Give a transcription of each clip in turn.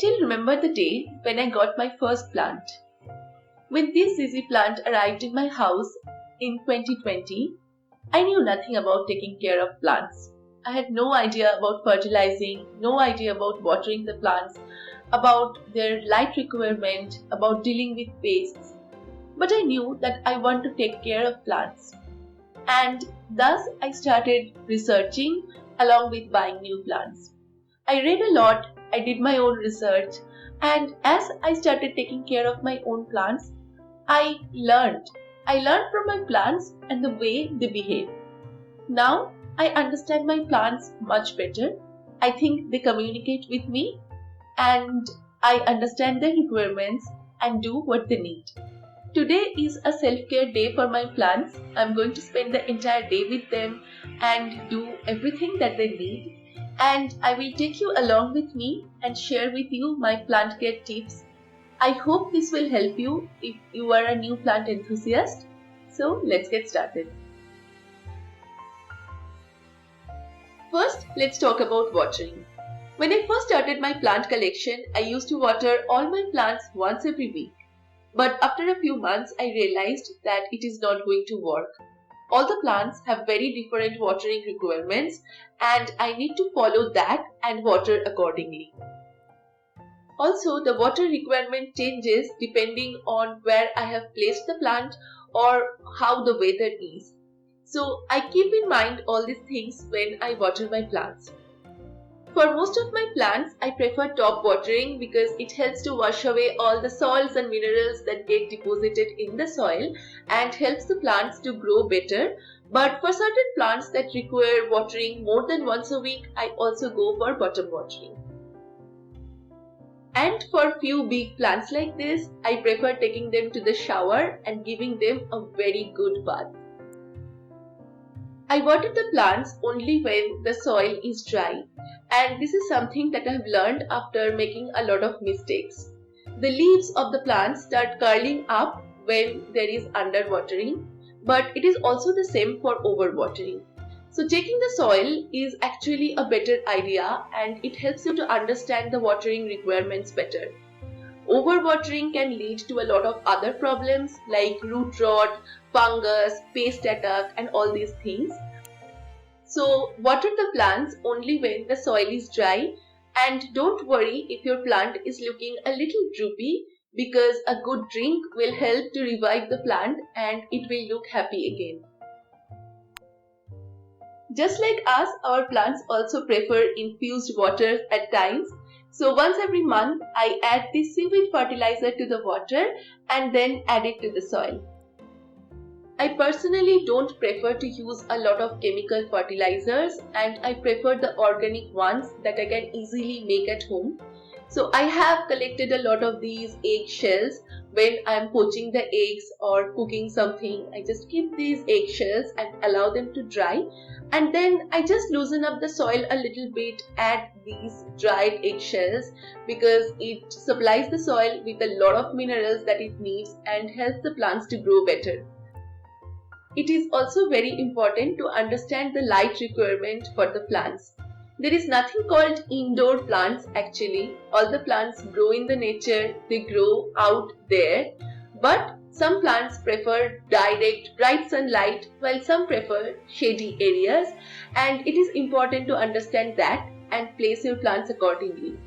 still remember the day when I got my first plant. When this ZZ plant arrived in my house in 2020, I knew nothing about taking care of plants. I had no idea about fertilizing, no idea about watering the plants, about their light requirement, about dealing with pests. But I knew that I want to take care of plants. And thus I started researching along with buying new plants. I read a lot, I did my own research, and as I started taking care of my own plants, I learned. I learned from my plants and the way they behave. Now I understand my plants much better. I think they communicate with me and I understand their requirements and do what they need. Today is a self-care day for my plants. I'm going to spend the entire day with them and do everything that they need. And I will take you along with me and share with you my plant care tips. I hope this will help you if you are a new plant enthusiast. So let's get started. First, let's talk about watering. When I first started my plant collection, I used to water all my plants once every week. But after a few months, I realized that it is not going to work. All the plants have very different watering requirements and I need to follow that and water accordingly. Also, the water requirement changes depending on where I have placed the plant or how the weather is. So I keep in mind all these things when I water my plants. For most of my plants, I prefer top watering because it helps to wash away all the salts and minerals that get deposited in the soil and helps the plants to grow better. But for certain plants that require watering more than once a week, I also go for bottom watering. And for few big plants like this, I prefer taking them to the shower and giving them a very good bath. I water the plants only when the soil is dry, and this is something that I have learned after making a lot of mistakes. The leaves of the plants start curling up when there is underwatering, but it is also the same for overwatering. So checking the soil is actually a better idea and it helps you to understand the watering requirements better. Overwatering can lead to a lot of other problems like root rot, fungus, pest attack and all these things. So water the plants only when the soil is dry and don't worry if your plant is looking a little droopy because a good drink will help to revive the plant and it will look happy again. Just like us, our plants also prefer infused water at times. So once every month, I add this seaweed fertilizer to the water and then add it to the soil. I personally don't prefer to use a lot of chemical fertilizers and I prefer the organic ones that I can easily make at home. So I have collected a lot of these egg shells. When I am poaching the eggs or cooking something, I just keep these egg shells and allow them to dry. And then I just loosen up the soil a little bit, add these dried eggshells because it supplies the soil with a lot of minerals that it needs and helps the plants to grow better. It is also very important to understand the light requirement for the plants. There is nothing called indoor plants actually. All the plants grow in the nature, they grow out there. But some plants prefer direct bright sunlight while some prefer shady areas and it is important to understand that and place your plants accordingly.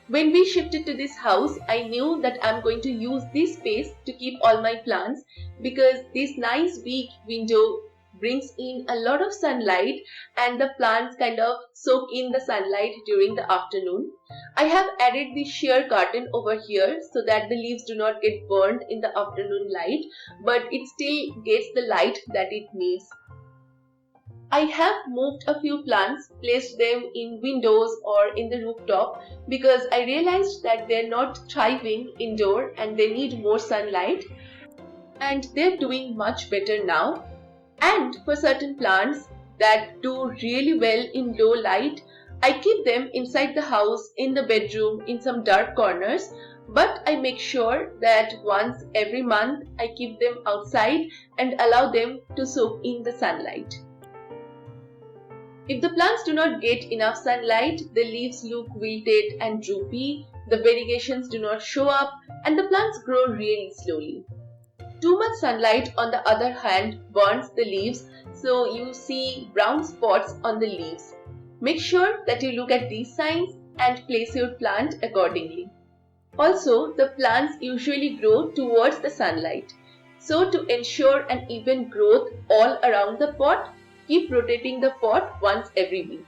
When we shifted to this house, I knew that I'm going to use this space to keep all my plants because this nice big window brings in a lot of sunlight and the plants kind of soak in the sunlight during the afternoon. I have added this sheer curtain over here so that the leaves do not get burned in the afternoon light, but it still gets the light that it needs. I have moved a few plants, placed them in windows or in the rooftop because I realized that they're not thriving indoor and they need more sunlight, and they're doing much better now. And for certain plants that do really well in low light, I keep them inside the house, in the bedroom, in some dark corners, but I make sure that once every month I keep them outside and allow them to soak in the sunlight. If the plants do not get enough sunlight, the leaves look wilted and droopy, the variegations do not show up, and the plants grow really slowly. Too much sunlight, on the other hand, burns the leaves, so you see brown spots on the leaves. Make sure that you look at these signs and place your plant accordingly. Also, the plants usually grow towards the sunlight. So to ensure an even growth all around the pot, keep rotating the pot once every week.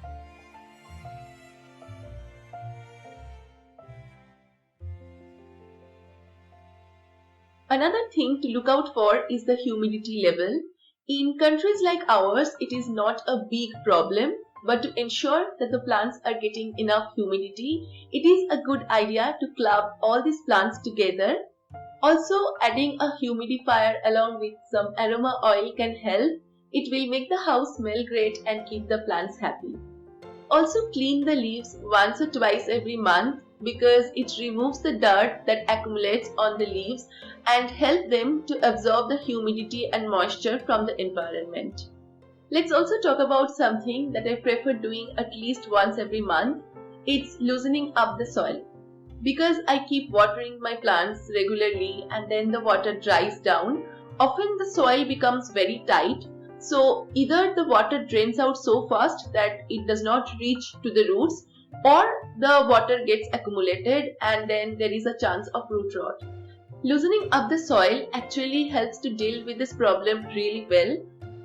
Another thing to look out for is the humidity level. In countries like ours, it is not a big problem, but to ensure that the plants are getting enough humidity, it is a good idea to club all these plants together. Also, adding a humidifier along with some aroma oil can help. It will make the house smell great and keep the plants happy. Also, clean the leaves once or twice every month because it removes the dirt that accumulates on the leaves and help them to absorb the humidity and moisture from the environment. Let's also talk about something that I prefer doing at least once every month. It's loosening up the soil. Because I keep watering my plants regularly and then the water dries down, often the soil becomes very tight. So either the water drains out so fast that it does not reach to the roots, or the water gets accumulated and then there is a chance of root rot. Loosening up the soil actually helps to deal with this problem really well.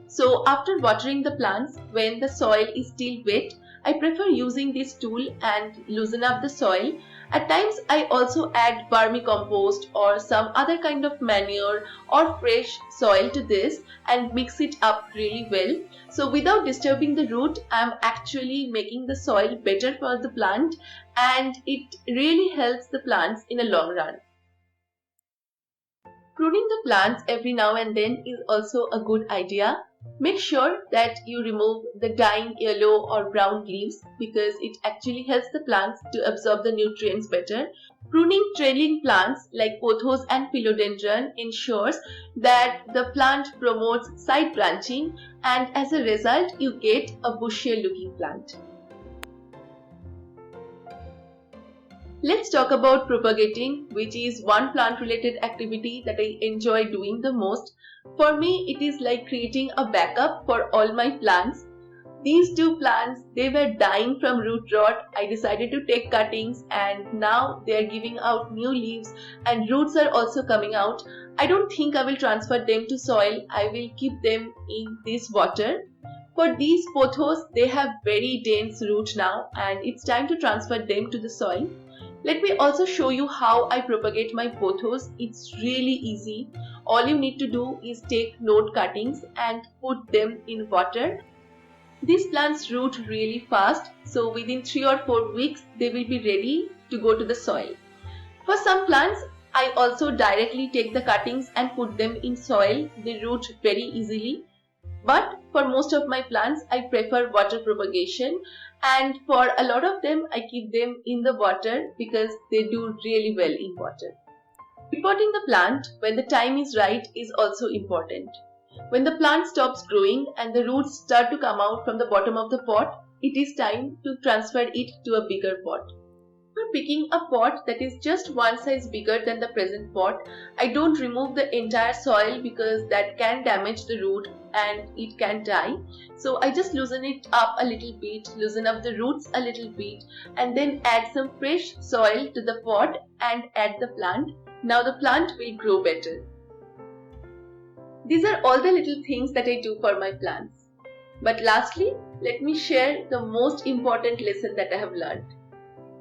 So after watering the plants, when the soil is still wet, I prefer using this tool and loosen up the soil. At times I also add vermicompost or some other kind of manure or fresh soil to this and mix it up really well. So without disturbing the root, I am actually making the soil better for the plant and it really helps the plants in a long run. Pruning the plants every now and then is also a good idea. Make sure that you remove the dying yellow or brown leaves because it actually helps the plants to absorb the nutrients better. Pruning trailing plants like pothos and philodendron ensures that the plant promotes side branching and as a result you get a bushier looking plant. Let's talk about propagating, which is one plant related activity that I enjoy doing the most. For me, it is like creating a backup for all my plants. These two plants, they were dying from root rot. I decided to take cuttings and now they are giving out new leaves and roots are also coming out. I don't think I will transfer them to soil. I will keep them in this water. For these pothos, they have very dense root now and it's time to transfer them to the soil. Let me also show you how I propagate my pothos. It's really easy. All you need to do is take node cuttings and put them in water. These plants root really fast, so within 3 or 4 weeks they will be ready to go to the soil. For some plants, I also directly take the cuttings and put them in soil. They root very easily. But for most of my plants, I prefer water propagation, and for a lot of them, I keep them in the water because they do really well in water. Repotting the plant when the time is right is also important. When the plant stops growing and the roots start to come out from the bottom of the pot, it is time to transfer it to a bigger pot. For picking a pot that is just one size bigger than the present pot, I don't remove the entire soil because that can damage the root and it can die. So I just loosen it up a little bit, loosen up the roots a little bit and then add some fresh soil to the pot and add the plant. Now the plant will grow better. These are all the little things that I do for my plants. But lastly, let me share the most important lesson that I have learned.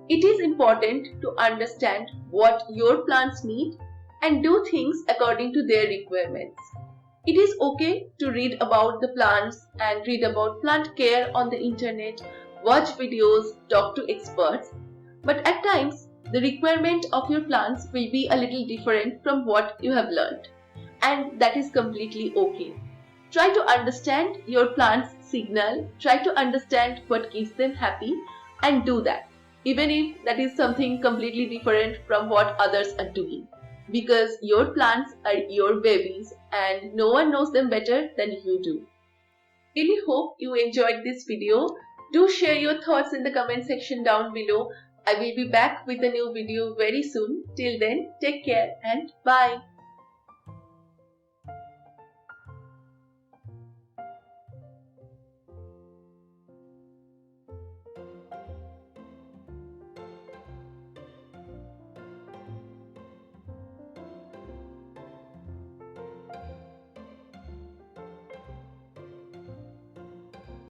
It is important to understand what your plants need and do things according to their requirements. It is okay to read about the plants and read about plant care on the internet, watch videos, talk to experts. But at times, the requirement of your plants will be a little different from what you have learned. And that is completely okay. Try to understand your plant's signal, try to understand what keeps them happy and do that. Even if that is something completely different from what others are doing. Because your plants are your babies and no one knows them better than you do. Really hope you enjoyed this video. Do share your thoughts in the comment section down below. I will be back with a new video very soon. Till then, take care and bye.